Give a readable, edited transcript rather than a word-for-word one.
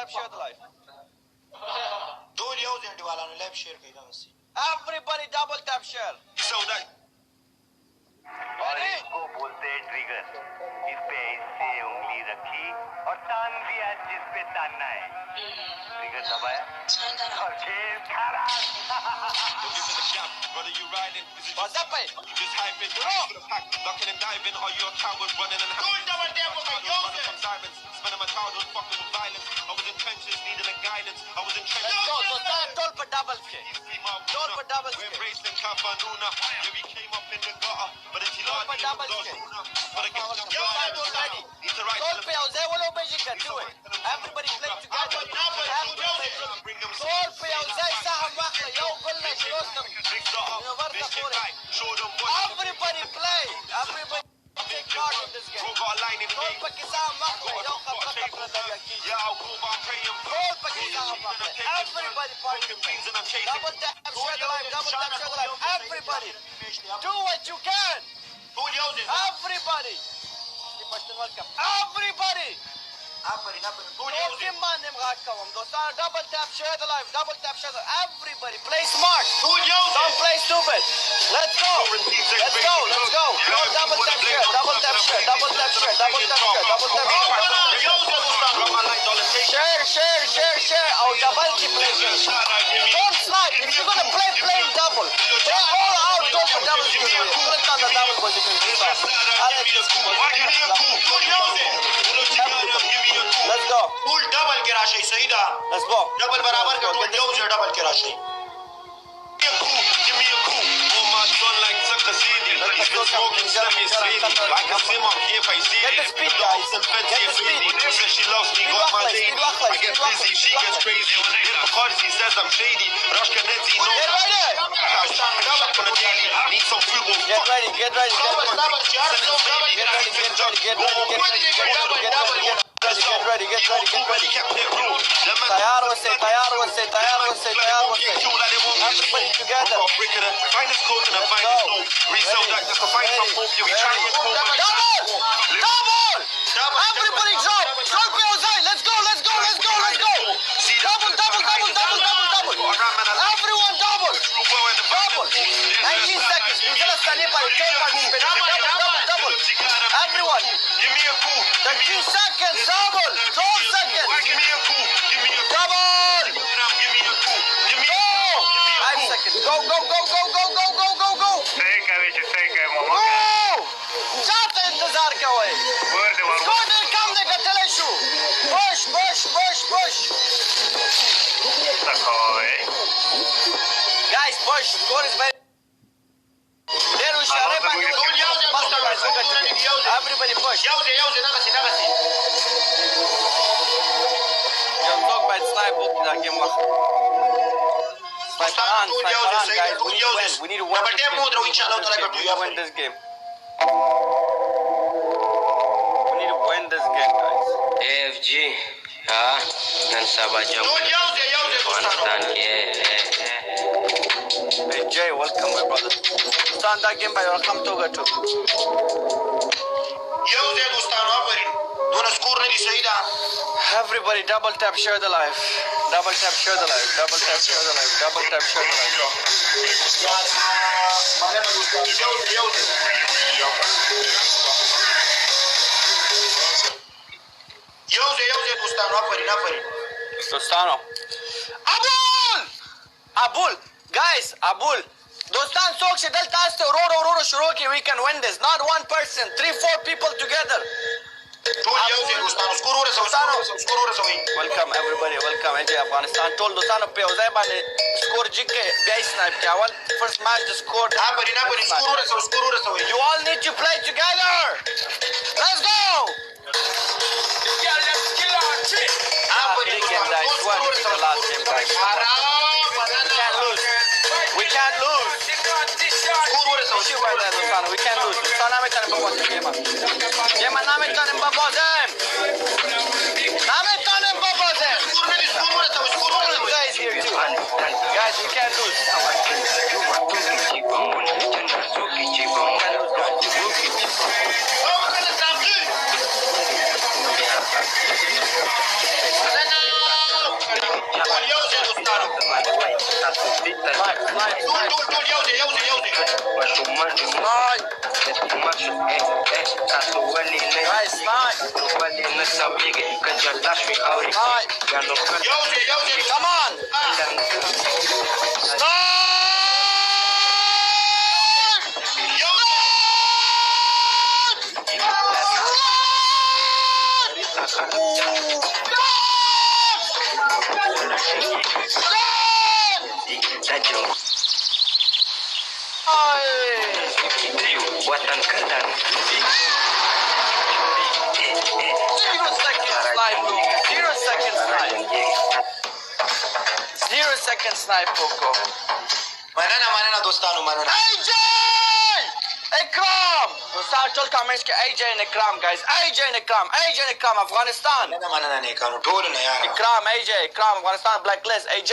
tap share the live. دول يوزن دوالة أنا لا بشير كذا بس. Everybody double tap share. So that. और इसको बोलते हैं ट्रिगर। इस पे ऐसे उंगली रखी और तान दिया जिस पे तानना है। ट्रिगर दबाया और खेल खराब। Brother, you riding? What's up, mate? You just hyping? For the pack, ducking and diving. Are you a coward running and hiding? Running from sirens, spending my childhood fucking with violence. I was in trenches, needing a guidance. I was in trenches. Let's go. So start toll for double K. Toll for double K. We're embracing Kafanuna. Yeah, we came up in the gutter, but it's Toll for double K. But I guess I'm ready. Toll for Jose, what do you do it? Everybody play together. Toll for Jose, Saham Wakla. Yo, Gulla, Shirostam. Everybody play. Everybody take part in this game. Toll for Kisam Wakla. Yo, Khabrata Brother Yaki. Toll for Kisam Wakla. Everybody participate. Double tap, share the live. Double tap, share the live. Everybody. Do what you can. Everybody. Welcome. Everybody. Double tap, share the live. Double tap, share the everybody. Play smart. Don't play stupid. Let's go. Let's go. Let's go. No, double tap, share. Double tap, share. Double tap, share. Double tap, share. Double tap, share. Share. Oh, double keep playing. Don't snipe. If you're gonna play, play double. Play all out. Go for double. Click on the double position. Let's go. قول دبل كراشي سيدا. Let's go. دبل برابر كتقول جوز دبل كراشي. Give me a coup. On my son like Sakasidi. He's been smoking Sammy Sadie. I can see my here if I see it. Get the speed, guys. Get the speed. She says she loves me, got my lady. I get busy, she gets crazy. Because he says I'm shady. Rush Canetti, no. Get ready. Cash double on the daily. Need some food. Get ready. Get ready. Get ready. Get ready. Get ready. Get ready. Get ready. Get ready. تيار وسي تيار وسي تيار وسي تيار وسي. Everybody together. Finest code and a finest snow. Resell that just to find some hope. We try and cope. Double. Everybody drop. Drop me outside. Let's go. Double. Everyone double. 19 seconds. You gotta stand here by your tail participate. Double. Everyone. Give me a coup. 13 seconds. Double. 12 seconds. Give me a coup. Give me a coup. Double. Give me a coup. Give me Go. 5 seconds. Go. सही का विच सही का मामा Go. जाते इंतजार क्या हुए? Word Go there, come there, get issue. Push. सकोय Guys, push. Score is very. There we shall everybody push. Yung talk by snipe book na game wa. Sniper on, guys. We need to win. We need to win this game. We need to win this game, guys. AFG, nan sabah jam. Hey Jay, welcome my brother. Stand that game by welcome to go to. Everybody double tap share the live. Double tap share the live. Double tap share the live. Double tap share the live. Dostano. Abul! Guys, Abul! Dostan sok se del taste Aurora Shiroki, we can win this. Not one person, 3-4 people together. Welcome everybody, welcome AJ Afghanistan. Told Dostano pe Ozai bane score jikke 22 snipe ke awal. First match the score. You all need to play together. Let's go! I swear this is the last game, guys. We can't lose. We can't lose. Dostano me tane babozem game. Game na me tane babozem. Guys here too. Guys, we can't lose. Come on! Buatan kedan. 0 seconds snipe, Poco. 0 seconds snipe. 0 seconds snipe, Poco. Manana dostanu manana. AJ! Ikram! Start all comments ke AJ and Ikram, guys. AJ and Ikram, Afghanistan. Manana ne kanu tolu na yara. Ikram, AJ, Ikram, Afghanistan, blacklist, AJ.